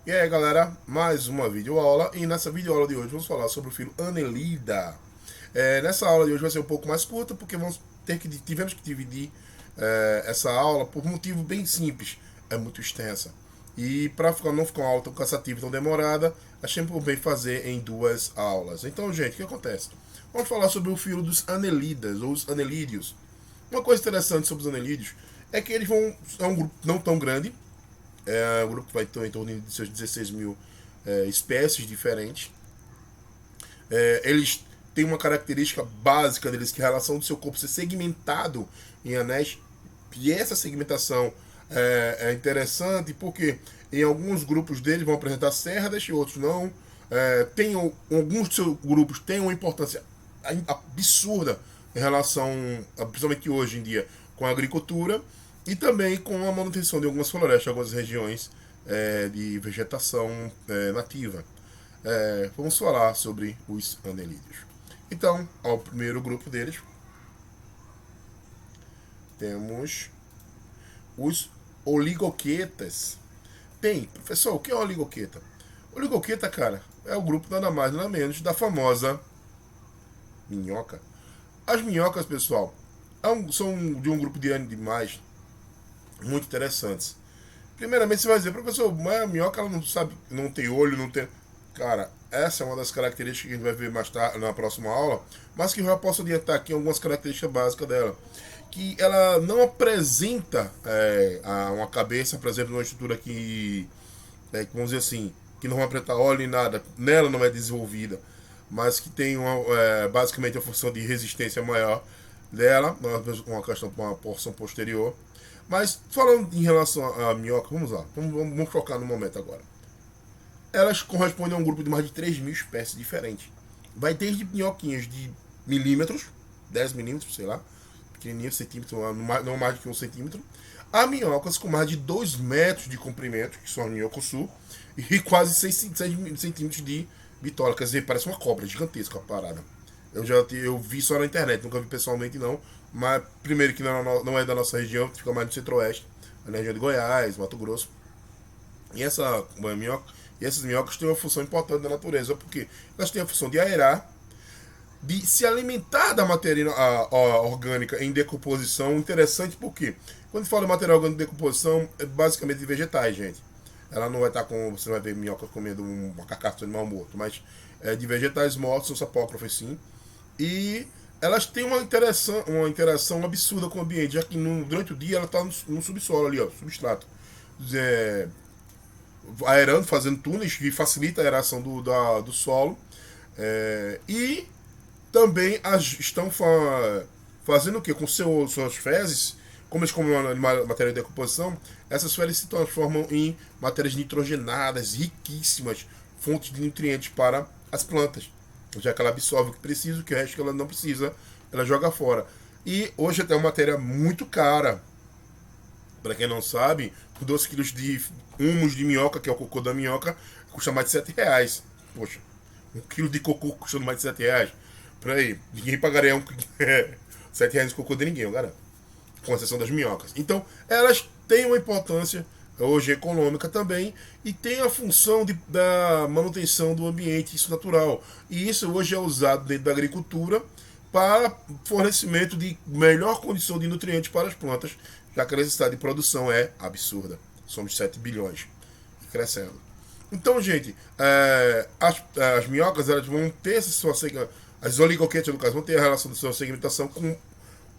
E aí galera, mais uma videoaula e nessa videoaula de hoje vamos falar sobre o filo Annelida. Nessa aula de hoje vai ser um pouco mais curta porque tivemos que dividir essa aula por um motivo bem simples, é muito extensa. E para não ficar uma aula tão cansativa e tão demorada, achei por bem fazer em duas aulas. Então gente, o que acontece? Vamos falar sobre o filo dos Annelidas ou os Anelídeos. Uma coisa interessante sobre os Anelídeos é que é um grupo não tão grande. O grupo vai ter em torno de seus 16 mil espécies diferentes. Eles têm uma característica básica deles, que é a relação do seu corpo ser segmentado em anéis. E essa segmentação é interessante porque em alguns grupos deles vão apresentar cerdas e outros não. Alguns dos seus grupos têm uma importância absurda em relação, principalmente hoje em dia, com a agricultura e também com a manutenção de algumas florestas, algumas regiões de vegetação nativa. Vamos falar sobre os anelídeos. Então, ao primeiro grupo deles, temos os oligoquetas. Bem, professor, o que é uma oligoqueta? Oligoqueta, cara, é o grupo nada mais nada menos da famosa minhoca. As minhocas, pessoal, são de um grupo de animais muito interessantes. Primeiramente, você vai dizer, professor, mas a minhoca ela não sabe, não tem olho, não tem. Cara, essa é uma das características que a gente vai ver mais tarde na próxima aula, mas que eu já posso adiantar aqui algumas características básicas dela. Que ela não apresenta uma cabeça, por exemplo, uma estrutura vamos dizer assim, que não vai apresentar óleo nem nada, nela não é desenvolvida, mas que tem basicamente a função de resistência maior dela, uma questão com uma porção posterior. Mas falando em relação à minhoca, vamos lá, vamos focar no momento agora. Elas correspondem a um grupo de mais de 3 mil espécies diferentes. Vai desde minhoquinhas de milímetros, 10 milímetros, sei lá, pequenininho, centímetro, não mais do que 1 centímetro, a minhocas com mais de 2 metros de comprimento, que são a minhocosu, e quase 6 centímetros de bitola, quer dizer, parece uma cobra gigantesca a parada. Eu vi só na internet, nunca vi pessoalmente não, mas primeiro que não é da nossa região, fica mais no centro-oeste, na região de Goiás, Mato Grosso. E essas minhocas têm uma função importante na natureza, porque elas têm a função de aerar, de se alimentar da matéria orgânica em decomposição. Interessante porque, quando fala de material orgânico em decomposição, é basicamente de vegetais, gente. Ela não vai estar com. Você não vai ver minhoca comendo uma carcaça de animal morto, mas é de vegetais mortos, são sapócrifos sim. E elas têm uma interação absurda com o ambiente, já que durante o dia ela está no subsolo ali, ó, substrato. É, aerando, fazendo túneis que facilita a aeração do solo. E também estão fazendo o que? Com suas fezes, como eles comem matéria de decomposição, essas fezes se transformam em matérias nitrogenadas, riquíssimas, fontes de nutrientes para as plantas. Já que ela absorve o que precisa, o que o resto que ela não precisa, ela joga fora. E hoje até é uma matéria muito cara. Para quem não sabe, 12 quilos de humus de minhoca, que é o cocô da minhoca, custa mais de R$ 7. Poxa, 1 quilo de cocô custando mais de R$ 7. Por aí, ninguém pagaria R$ 7 de cocô de ninguém, eu garanto. Com exceção das minhocas. Então, elas têm uma importância hoje econômica também e tem a função da manutenção do ambiente, isso natural. E isso hoje é usado dentro da agricultura para fornecimento de melhor condição de nutrientes para as plantas, já que a necessidade de produção é absurda. Somos 7 bilhões e crescendo. Então, gente, as minhocas elas vão ter as oligoquetas, no caso, vão ter a relação de sua segmentação com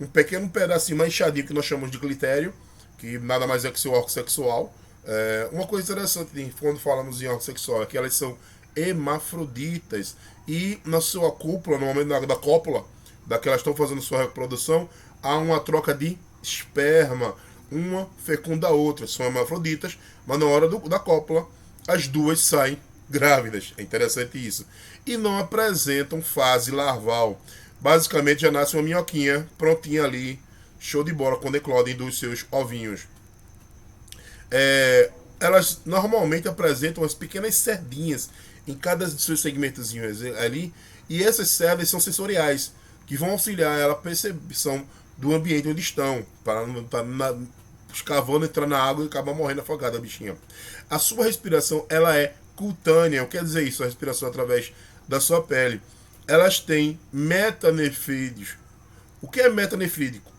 um pequeno pedacinho mais inchadinho que nós chamamos de clitério, que nada mais é que seu órgão sexual. Uma coisa interessante quando falamos em órgão sexual é que elas são hermafroditas e na sua cúpula, no momento da cópula, daquelas estão fazendo sua reprodução, há uma troca de esperma, uma fecunda a outra, são hermafroditas, mas na hora da cópula as duas saem grávidas, é interessante isso, e não apresentam fase larval. Basicamente já nasce uma minhoquinha prontinha ali, show de bola, quando eclodem dos seus ovinhos. Elas normalmente apresentam as pequenas cerdinhas em cada dos seus segmentozinhos ali, e essas cerdas são sensoriais, que vão auxiliar ela a percepção do ambiente onde estão, para escavando, entrar na água e acabar morrendo afogada a bichinha. A sua respiração, ela é cutânea. O que quer dizer isso? A respiração através da sua pele. Elas têm metanefrídeos. O que é metanefrídico?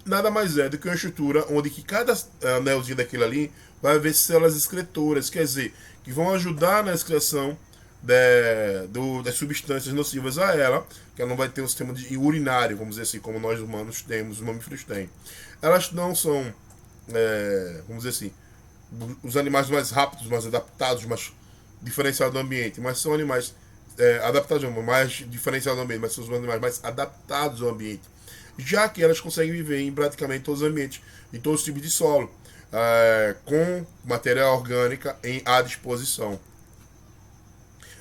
Nada mais é do que uma estrutura onde que cada anelzinho daquele ali vai haver células excretoras, quer dizer, que vão ajudar na excreção das substâncias nocivas a ela, que ela não vai ter um sistema urinário, vamos dizer assim, como nós humanos temos, os mamíferos têm. Elas não são, vamos dizer assim, os animais mais rápidos, mais adaptados, mais diferenciados do ambiente, mas são animais adaptados, mais diferenciados do ambiente, mas são os animais mais adaptados ao ambiente, já que elas conseguem viver em praticamente todos os ambientes, em todos os tipos de solo, com matéria orgânica à disposição.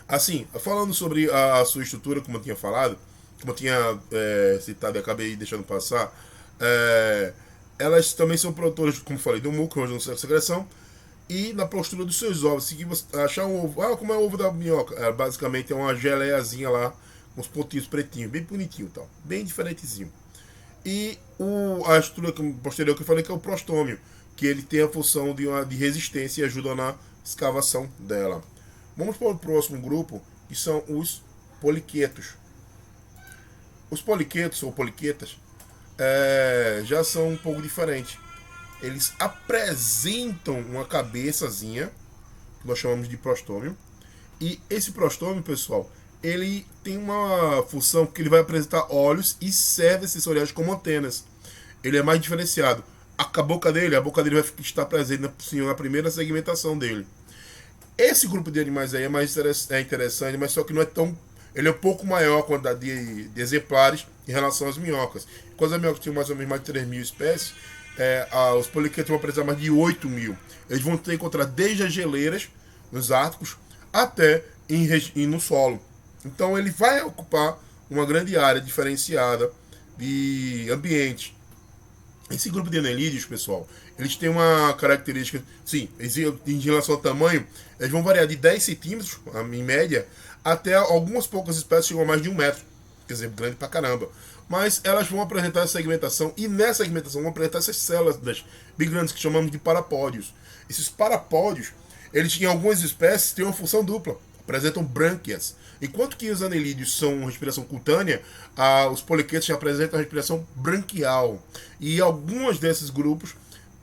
Assim, falando sobre a sua estrutura, como eu tinha falado, como eu tinha citado e acabei deixando passar, elas também são produtoras, como eu falei, do muco, no sexo secreção, e na postura dos seus ovos. Se você achar um ovo, como é o ovo da minhoca? Basicamente é uma geleiazinha lá, com os pontinhos pretinhos, bem bonitinho, tal, bem diferentezinho. E a estrutura posterior que eu falei, que é o prostômio, que ele tem a função de resistência e ajuda na escavação dela. Vamos para o próximo grupo, que são os poliquetos. Os poliquetos, ou poliquetas, já são um pouco diferentes. Eles apresentam uma cabeçazinha, que nós chamamos de prostômio. E esse prostômio, pessoal, ele tem uma função que ele vai apresentar olhos e cerdas sensoriais como antenas. Ele é mais diferenciado. A boca dele vai estar presente na primeira segmentação dele. Esse grupo de animais aí é interessante, mas só que não é tão... Ele é um pouco maior a quantidade de exemplares em relação às minhocas. Quando as minhocas tinham mais ou menos mais de 3 mil espécies, os poliquetos vão apresentar mais de 8 mil. Eles vão ter que encontrar desde as geleiras, nos árticos, até no solo. Então ele vai ocupar uma grande área diferenciada de ambiente. Esse grupo de anelídeos, pessoal, eles têm uma característica, sim, em relação ao tamanho, eles vão variar de 10 centímetros, em média, até algumas poucas espécies chegam a mais de 1 metro. Quer dizer, grande pra caramba. Mas elas vão apresentar essa segmentação, e nessa segmentação vão apresentar essas células bem grandes que chamamos de parapódios. Esses parapódios, eles em algumas espécies têm uma função dupla, apresentam brânquias. Enquanto que os anelídeos são respiração cutânea, os poliquetos já apresentam respiração branquial. E alguns desses grupos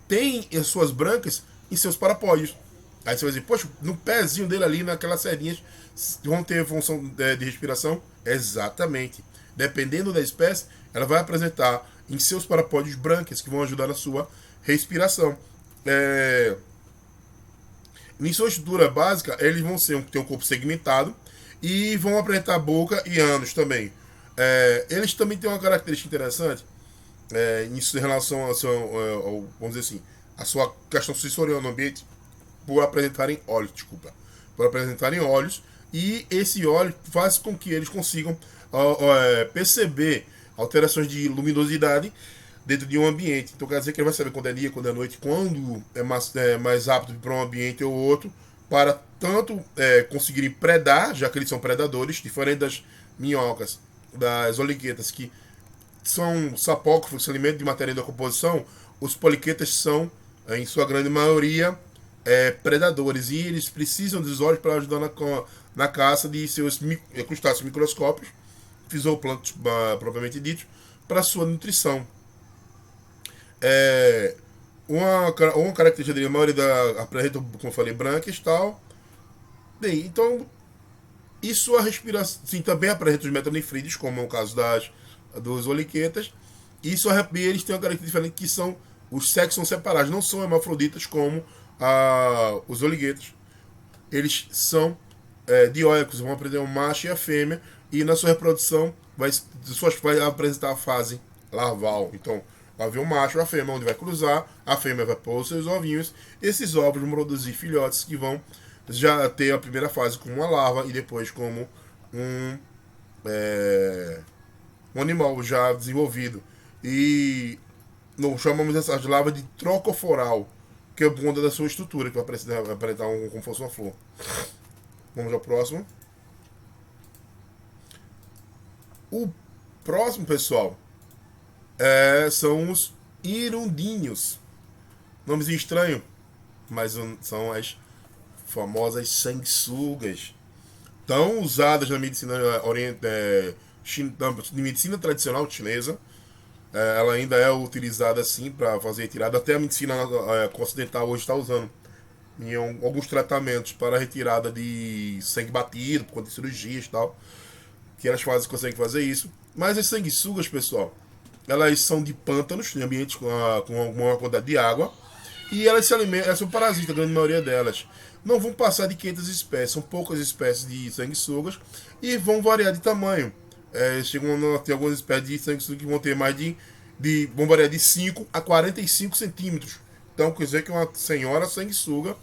têm as suas brânquias em seus parapódios. Aí você vai dizer, poxa, no pezinho dele ali, naquelas cedinhas, vão ter função de respiração? Exatamente. Dependendo da espécie, ela vai apresentar em seus parapódios brânquias que vão ajudar na sua respiração. Em sua estrutura básica, eles vão ter um corpo segmentado e vão apresentar boca e ânus também. Eles também têm uma característica interessante em relação vamos dizer assim, a sua questão sensorial no ambiente, por apresentarem olhos, e esse óleo faz com que eles consigam perceber alterações de luminosidade dentro de um ambiente. Então quer dizer que ele vai saber quando é dia, quando é noite, quando é mais apto para um ambiente ou outro, para tanto conseguirem predar, já que eles são predadores, diferente das minhocas, das oliquetas, que são sapócrofos, se alimentam de matéria de decomposição. Os poliquetas são, em sua grande maioria, predadores, e eles precisam dos olhos para ajudar na caça de seus crustáceos microscópios, fisioplantos propriamente dito, para sua nutrição. Uma característica dele, a maioria apresenta, como eu falei, brânquias e tal. Bem, então, isso a respiração, sim, também apresenta os metanefrídeos, como é o caso dos oliquetas. E eles têm uma característica diferente, que são os sexos são separados, não são hermafroditas como os oliguetos. Eles são dioicos, vão apresentar um macho e a fêmea, e na sua reprodução vai apresentar a fase larval. Então, vai haver um macho e a fêmea, onde vai cruzar, a fêmea vai pôr os seus ovinhos, esses ovos vão produzir filhotes que vão já ter a primeira fase como uma larva e depois como um animal já desenvolvido. E nós chamamos essas larvas de trocoforal, que é conta da sua estrutura, que vai apresentar como fosse uma flor. Vamos ao próximo. O próximo, pessoal, são os hirundinhos. Nomezinho estranho, mas são as famosas sanguessugas, tão usadas na medicina de medicina tradicional chinesa. Ela ainda é utilizada assim para fazer retirada. Até a medicina ocidental hoje está usando em alguns tratamentos para retirada de sangue batido, por conta de cirurgias e tal, que elas conseguem fazer isso. Mas as sanguessugas, pessoal, elas são de pântanos, em ambientes com alguma quantidade de água, e elas se alimentam, elas são parasitas, a grande maioria delas. Não vão passar de 500 espécies, são poucas espécies de sanguessugas e vão variar de tamanho. Chegam a ter algumas espécies de sanguessugas que vão ter mais vão variar de 5 a 45 centímetros. Então, quer dizer que uma senhora sanguessuga,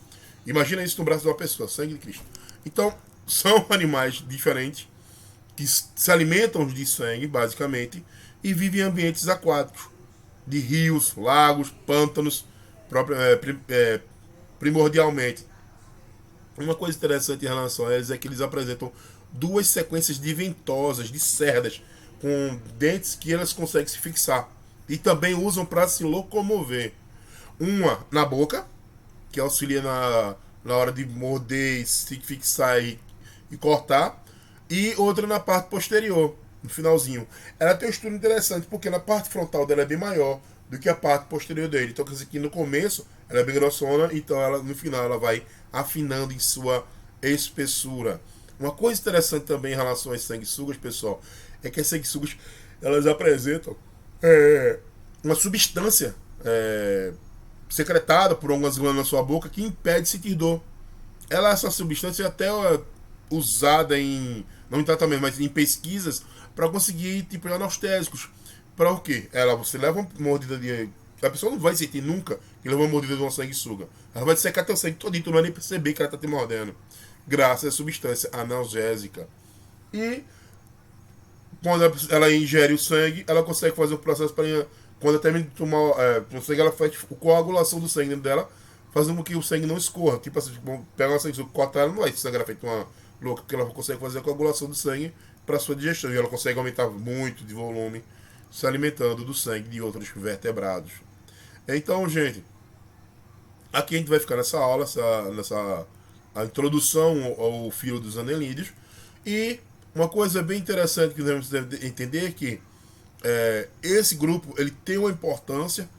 imagina isso no braço de uma pessoa, sangue de Cristo. Então, são animais diferentes que se alimentam de sangue, basicamente, e vivem em ambientes aquáticos, de rios, lagos, pântanos, primordialmente. Uma coisa interessante em relação a eles é que eles apresentam duas sequências de ventosas, de cerdas, com dentes que elas conseguem se fixar. E também usam para se locomover. Uma na boca, que auxilia na hora de morder, se fixar e cortar. E outra na parte posterior, no finalzinho. Ela tem um estudo interessante, porque na parte frontal dela é bem maior do que a parte posterior dele. Então, quer dizer que no começo ela é bem grossona, então no final ela vai afinando em sua espessura. Uma coisa interessante também em relação às sanguessugas, pessoal, é que as sanguessugas, elas apresentam uma substância secretada por algumas glândulas na sua boca que impede de sentir dor. Essa substância é até usada não em tratamento, mas em pesquisas para conseguir tipo analgésicos. Para o quê? Você leva uma mordida de... A pessoa não vai sentir nunca que leva uma mordida de uma sanguessuga. Ela vai secar teu sangue todinho, tu não vai nem perceber que ela está te mordendo. Graças à substância analgésica. E quando ela ingere o sangue, ela consegue fazer o processo para... Quando ela termina de tomar o sangue, ela faz a coagulação do sangue dentro dela, fazendo com que o sangue não escorra. Tipo assim, pega uma sanguessuga, cortar ela, não vai sangrar feito uma louca, porque ela consegue fazer a coagulação do sangue para sua digestão. E ela consegue aumentar muito de volume, se alimentando do sangue de outros vertebrados. Então, gente, aqui a gente vai ficar nessa aula, a introdução ao filo dos anelídeos. E uma coisa bem interessante que nós devemos entender é que esse grupo ele tem uma importância,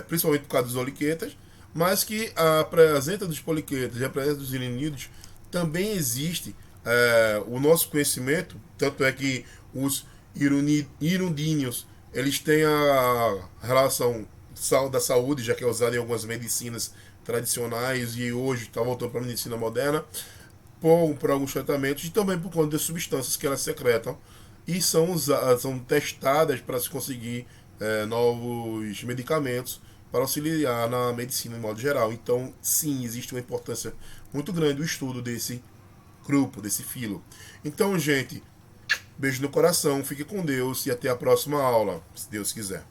principalmente por causa dos oliquetas, mas que a presença dos poliquetas e a presença dos irinídeos também existe o nosso conhecimento, tanto é que os hirundíneos eles têm a relação da saúde, já que é usada em algumas medicinas tradicionais e hoje está voltando para a medicina moderna, por alguns tratamentos e também por conta das substâncias que elas secretam e são testadas para se conseguir novos medicamentos para auxiliar na medicina de modo geral. Então, sim, existe uma importância muito grande do estudo desse grupo, desse filo. Então, gente, beijo no coração, fique com Deus e até a próxima aula, se Deus quiser.